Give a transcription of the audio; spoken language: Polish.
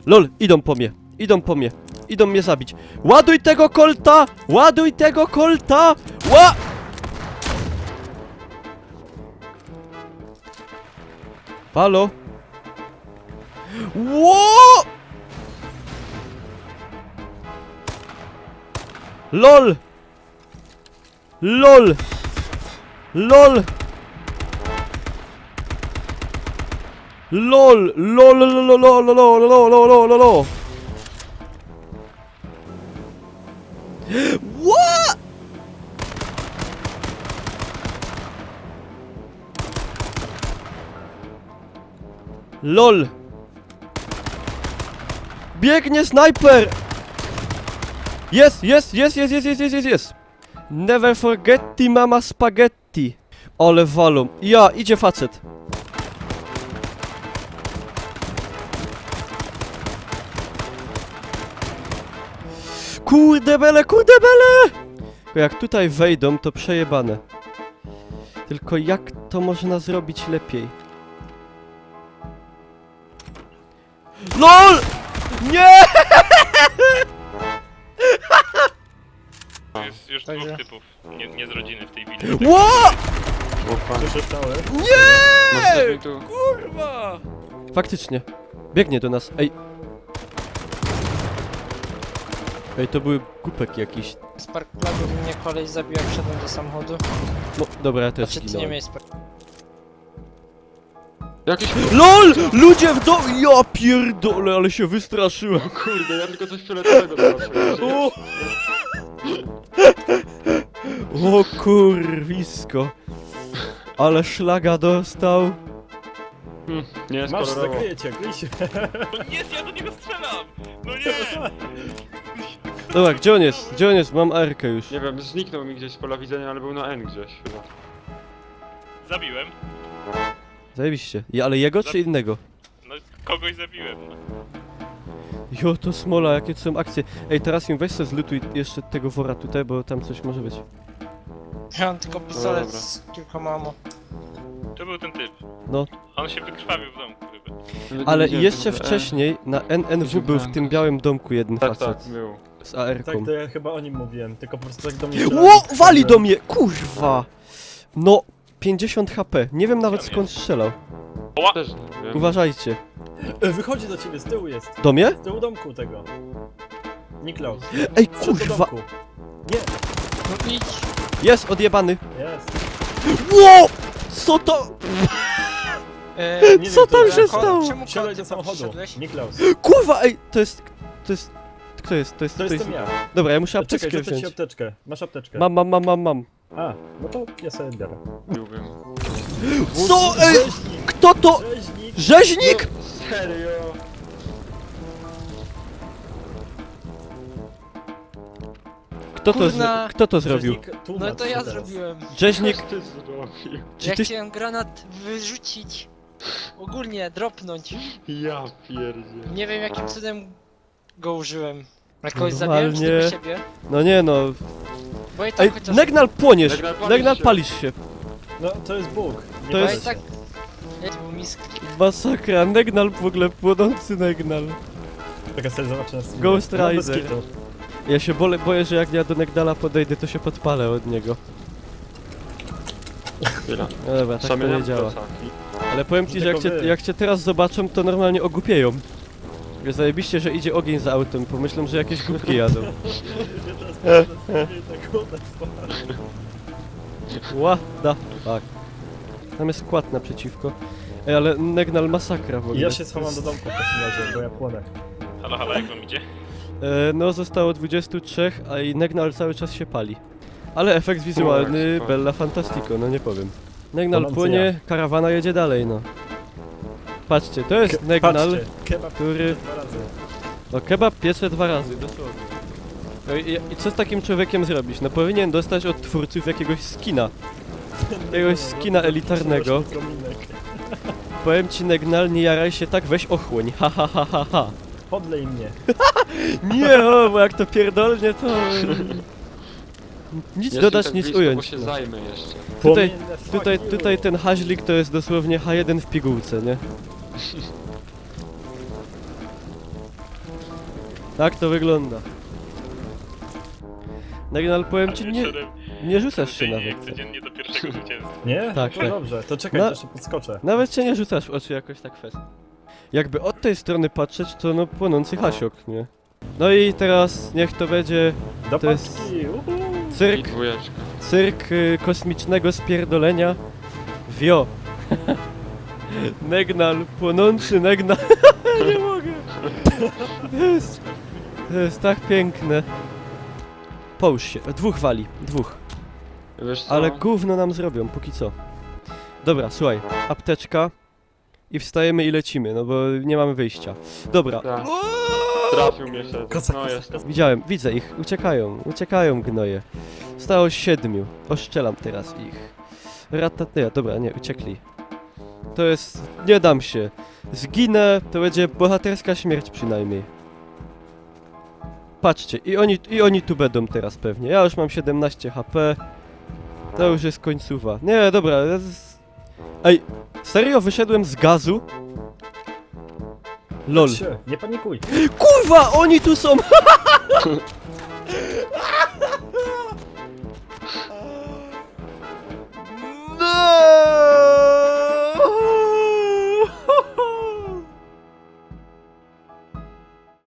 LOL, idą po mnie. Idą po mnie. Idą mnie zabić. Ładuj tego kolta! Ładuj tego kolta! Halo? Ło! LOL! LOL! LOL! LOL! LOL! LOL! What? LOL! Biegnie snajper! Jest! Never forgetti mama spaghetti. Ale walą. Ja, idzie facet. Kurde bele! Tylko jak tutaj wejdą, to przejebane. Tylko jak to można zrobić lepiej? LOL! Nie! Jest już dwóch typów, nie z rodziny w tej willi. Ło! Słyszę strzały. Nie! Kurwa! Faktycznie. Biegnie do nas. Ej, to był głupek jakiś. Z parkplagu mnie koleś zabił, jak wszedłem do samochodu. No, dobra, ja też Znaczy ty nie zginąłem. miałeś spark... Jakiś... LOL! Ludzie w domu! Ja pierdolę, ale się wystraszyłem. Kurde, ja tylko coś fioletowego zobaczyłem. O kurwisko. Ale szlaga dostał. Nie jest Masz, kolorowo. zakryję cię, kryj się. No nie, ja do niego strzelam! No nie! Dobra, gdzie on jest? Gdzie on jest? Mam Arkę już. Nie wiem, zniknął mi gdzieś z pola widzenia, ale był na N gdzieś chyba. Zabiłem. Zajebiście. Ale jego czy innego? No kogoś zabiłem. No. Jo, to smola, jakie to są akcje. Ej, teraz im weź se zlutuj jeszcze tego wora tutaj, bo tam coś może być. Ja mam tylko pistolet Dobra. z kilkoma ammo. To był ten typ. No. On się wykrwawił w domku chyba. Nawet Ale nie widziałem jeszcze tego, wcześniej na NNW był w tym białym domku jeden Tak, facet. tak, był. Z Tak, AR-ką. to ja chyba o nim mówiłem, tylko po prostu tak do mnie... Ło! Wali do mnie! Kurwa! No, 50 HP. Nie wiem nawet skąd strzelał. Też nie wiem. Uważajcie. Wychodzi do ciebie, z tyłu jest. Do mnie? Z tyłu domku tego. Niklaus. Ej, Wszedł do kurwa! domku. Nie, No idź! Jest, odjebany. jest. Ło! Co to? Nie Co wiem, tam to- się Kon- stało? Czemu Siadaj kon do ty samochodu. przyszedłeś? Niklaus. Kurwa, ej, to jest... Kto jest? To jestem ja. Dobra, ja muszę Czekaj, apteczkę rzucę ci wziąć. apteczkę. Masz apteczkę. Mam. A, no to ja sobie biorę. Byłbym. Co? Ej! Kto to? Rzeźnik! Rzeźnik? Serio? Kurna. Kto to zrobił? Rzeźnik, tu No na to ja teraz. zrobiłem. Rzeźnik? Coś ty zrobił. Czy Ja ty... chciałem granat wyrzucić. Ogólnie, dropnąć. Ja pierdzie. Nie wiem jakim cudem go użyłem. Na kogoś zabiłem czy Normalnie. tylko siebie? No nie no. Bo i tak Ej, chociaż... Negnal płoniesz! Negnal, palisz Negnal się. palisz się. No, to jest Bóg. Nie To Bo jest- i tak... To był misk. Masakra, Negnal w ogóle, płonący Negnal. Czekaj, sobie zobaczę na streamie. Ghost No, bez Rider. kitu. Ja się boję, że jak ja do Negnala podejdę, to się podpalę od niego. Chwila. No dobra, tak to Zamieniam nie działa. plecaki. Ale powiem ci, że Tylko wy. jak cię teraz zobaczą, to normalnie ogłupieją. Jest zajebiście, że idzie ogień za autem, pomyślą, że jakieś głupki jadą. Ja teraz patrzę na streamie i tak what the fuck. What the fuck. Tam jest skład naprzeciwko. Ej, ale Negnal masakra w ogóle. Ja się schowam do domku w takim razie, bo ja płonę. Halo, jak wam idzie? No, zostało 23, a i Negnal cały czas się pali. Ale efekt wizualny O, Bella Fantastico, no nie powiem. Negnal Płonący płonie, karawana jedzie dalej, no. Patrzcie, to jest Negnal, Patrzcie, kebab który... dwa razy. No kebab piecze 2 razy, dosłownie. No i co z takim człowiekiem zrobić? No powinien dostać od twórców jakiegoś skina. Jakiegoś skina elitarnego. Prominek. Powiem ci Negnal, nie jaraj się tak, weź ochłoń, ha ha ha ha ha. Podlej mnie. Nie, o, bo jak to pierdolnie, to... Nic Jestem dodać, tak nic blisko, ująć. bo się zajmę jeszcze. Tutaj, Płomienne, fuck you. tutaj ten haźlik to jest dosłownie H1 w pigułce, nie? Tak to wygląda. Negnal, powiem ci, nie, Wieczorem, nie rzucasz się codziennie, nawet. jak codziennie do pierwszego zwycięstwa. Nie? Tak, to tak. dobrze, to czekaj, No. to jeszcze podskoczę. Nawet się nie rzucasz w oczy jakoś tak fest. Jakby od tej strony patrzeć, to no płonący hasiok, nie? No i teraz niech to będzie Do to jest- paczki, uhu. I cyrk, dwójeczka. cyrk kosmicznego spierdolenia. Wio. Negnal, płonący Negnal. Nie mogę. To jest tak piękne. Połóż się, dwóch wali, dwóch. Wiesz co? Ale gówno nam zrobią, póki co. Dobra, słuchaj, apteczka. I wstajemy i lecimy, no bo nie mamy wyjścia. Dobra. Tak. Trafił mnie wtedy. Kosa, No kosa, jest. kosa. Widzę ich, uciekają gnoje. Stało 7. Oszczelam teraz ich. Ratatea, dobra, nie, uciekli. To jest... nie dam się. Zginę, to będzie bohaterska śmierć przynajmniej. Patrzcie, i oni tu będą teraz pewnie. Ja już mam 17 HP. To już jest końcówa. Nie, dobra, Ej, serio wyszedłem z gazu? LOL. Się, nie panikuj. Kurwa, oni tu są!